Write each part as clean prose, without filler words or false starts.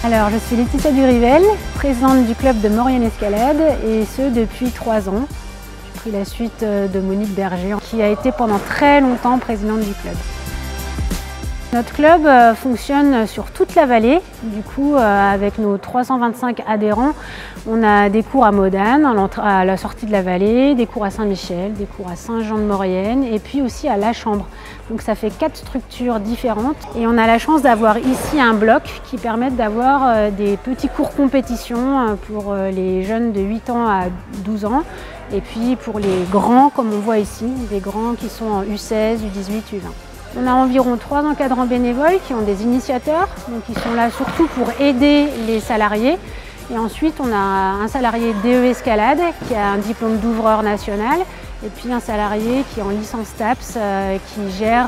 Alors, je suis Laetitia Durivel, présidente du club de Maurienne Escalade, et ce depuis 3 ans. J'ai pris la suite de Monique Berger, qui a été pendant très longtemps présidente du club. Notre club fonctionne sur toute la vallée. Du coup, avec nos 325 adhérents, on a des cours à Modane, à la sortie de la vallée, des cours à Saint-Michel, des cours à Saint-Jean-de-Maurienne et puis aussi à La Chambre. Donc ça fait 4 structures différentes et on a la chance d'avoir ici un bloc qui permet d'avoir des petits cours compétition pour les jeunes de 8 ans à 12 ans et puis pour les grands, comme on voit ici, des grands qui sont en U16, U18, U20. On a environ 3 encadrants bénévoles qui ont des initiateurs, donc ils sont là surtout pour aider les salariés. Et ensuite, on a un salarié DE Escalade qui a un diplôme d'ouvreur national et puis un salarié qui est en licence TAPS qui gère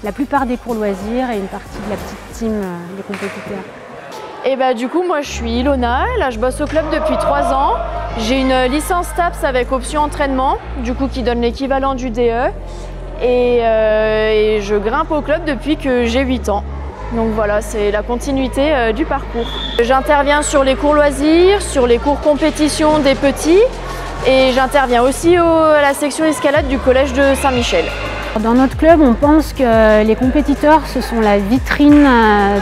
la plupart des cours loisirs et une partie de la petite team des compétiteurs. Et du coup, moi je suis Ilona, là je bosse au club depuis 3 ans. J'ai une licence TAPS avec option entraînement, du coup qui donne l'équivalent du DE. Et je grimpe au club depuis que j'ai 8 ans. Donc voilà, c'est la continuité du parcours. J'interviens sur les cours loisirs, sur les cours compétition des petits et j'interviens aussi à la section escalade du collège de Saint-Michel. Dans notre club, on pense que les compétiteurs, ce sont la vitrine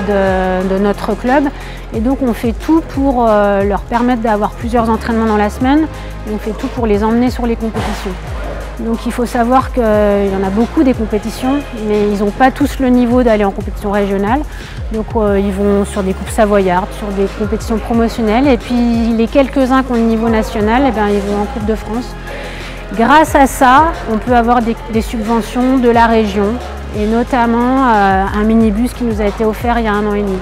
de notre club et donc on fait tout pour leur permettre d'avoir plusieurs entraînements dans la semaine et on fait tout pour les emmener sur les compétitions. Donc il faut savoir qu'il y en a beaucoup des compétitions, mais ils n'ont pas tous le niveau d'aller en compétition régionale. Donc ils vont sur des coupes savoyardes, sur des compétitions promotionnelles. Et puis les quelques-uns qui ont le niveau national, ils vont en Coupe de France. Grâce à ça, on peut avoir des subventions de la région, et notamment un minibus qui nous a été offert il y a 1 an et demi.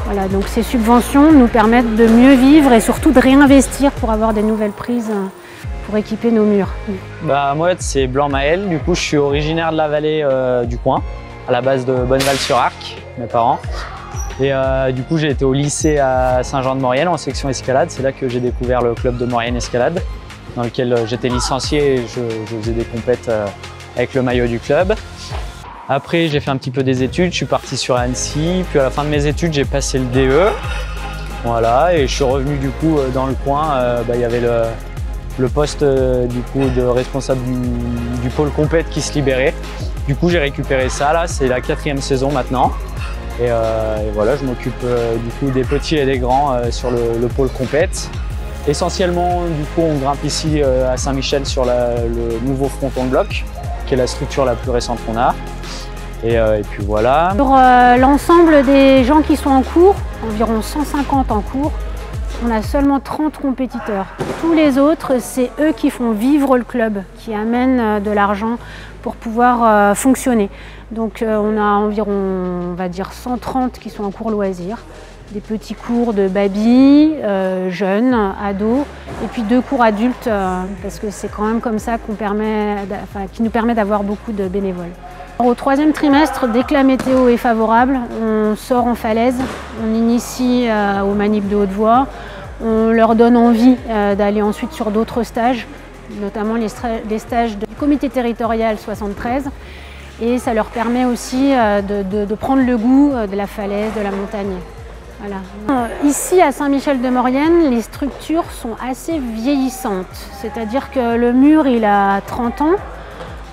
Voilà, donc ces subventions nous permettent de mieux vivre et surtout de réinvestir pour avoir des nouvelles prises pour équiper nos murs. Moi c'est Blanc Maël, du coup je suis originaire de la vallée du coin, à la base de Bonneval-sur-Arc, mes parents. Et du coup j'ai été au lycée à Saint-Jean-de-Maurienne en section escalade, c'est là que j'ai découvert le club de Maurienne Escalade, dans lequel j'étais licencié et je faisais des compètes avec le maillot du club. Après j'ai fait un petit peu des études, je suis parti sur Annecy, puis à la fin de mes études j'ai passé le DE. Voilà, et je suis revenu du coup dans le coin, il y avait le poste du coup de responsable du pôle compète qui se libérait. Du coup j'ai récupéré ça, là c'est la 4e saison maintenant. Et voilà, je m'occupe du coup des petits et des grands sur le pôle compète. Essentiellement du coup on grimpe ici à Saint-Michel sur le nouveau fronton de bloc, qui est la structure la plus récente qu'on a. Et puis voilà. Sur l'ensemble des gens qui sont en cours, environ 150 en cours, on a seulement 30 compétiteurs. Tous les autres, c'est eux qui font vivre le club, qui amènent de l'argent pour pouvoir fonctionner. Donc on a environ, on va dire, 130 qui sont en cours loisirs. Des petits cours de baby, jeunes, ados, et puis 2 cours adultes, parce que c'est quand même comme ça qui nous permet d'avoir beaucoup de bénévoles. Au 3e trimestre, dès que la météo est favorable, on sort en falaise, on initie aux manips de haute voie, on leur donne envie d'aller ensuite sur d'autres stages, notamment les stages du comité territorial 73, et ça leur permet aussi de prendre le goût de la falaise, de la montagne. Voilà. Ici à Saint-Michel-de-Maurienne, les structures sont assez vieillissantes, c'est-à-dire que le mur il a 30 ans.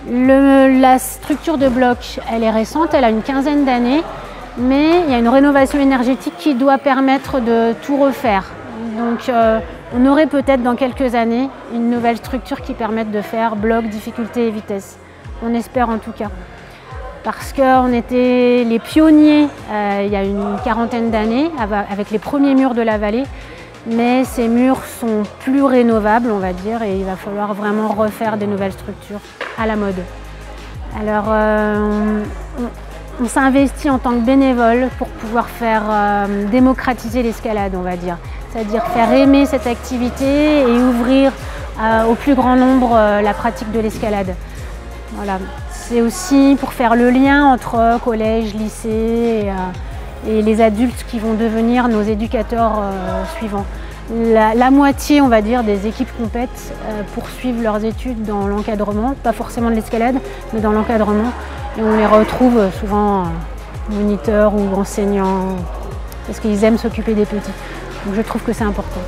La structure de bloc, elle est récente, elle a une 15aine d'années, mais il y a une rénovation énergétique qui doit permettre de tout refaire. Donc on aurait peut-être dans quelques années une nouvelle structure qui permette de faire bloc, difficulté et vitesse. On espère en tout cas. Parce qu'on était les pionniers il y a une 40aine d'années avec les premiers murs de la vallée. Mais ces murs sont plus rénovables, on va dire, et il va falloir vraiment refaire des nouvelles structures à la mode. Alors, on s'investit en tant que bénévole pour pouvoir faire démocratiser l'escalade, on va dire. C'est-à-dire faire aimer cette activité et ouvrir au plus grand nombre la pratique de l'escalade. Voilà. C'est aussi pour faire le lien entre collège, lycée et les adultes qui vont devenir nos éducateurs suivants. La moitié, on va dire, des équipes compètes poursuivent leurs études dans l'encadrement, pas forcément de l'escalade, mais dans l'encadrement. Et on les retrouve souvent moniteurs ou enseignants parce qu'ils aiment s'occuper des petits. Donc je trouve que c'est important.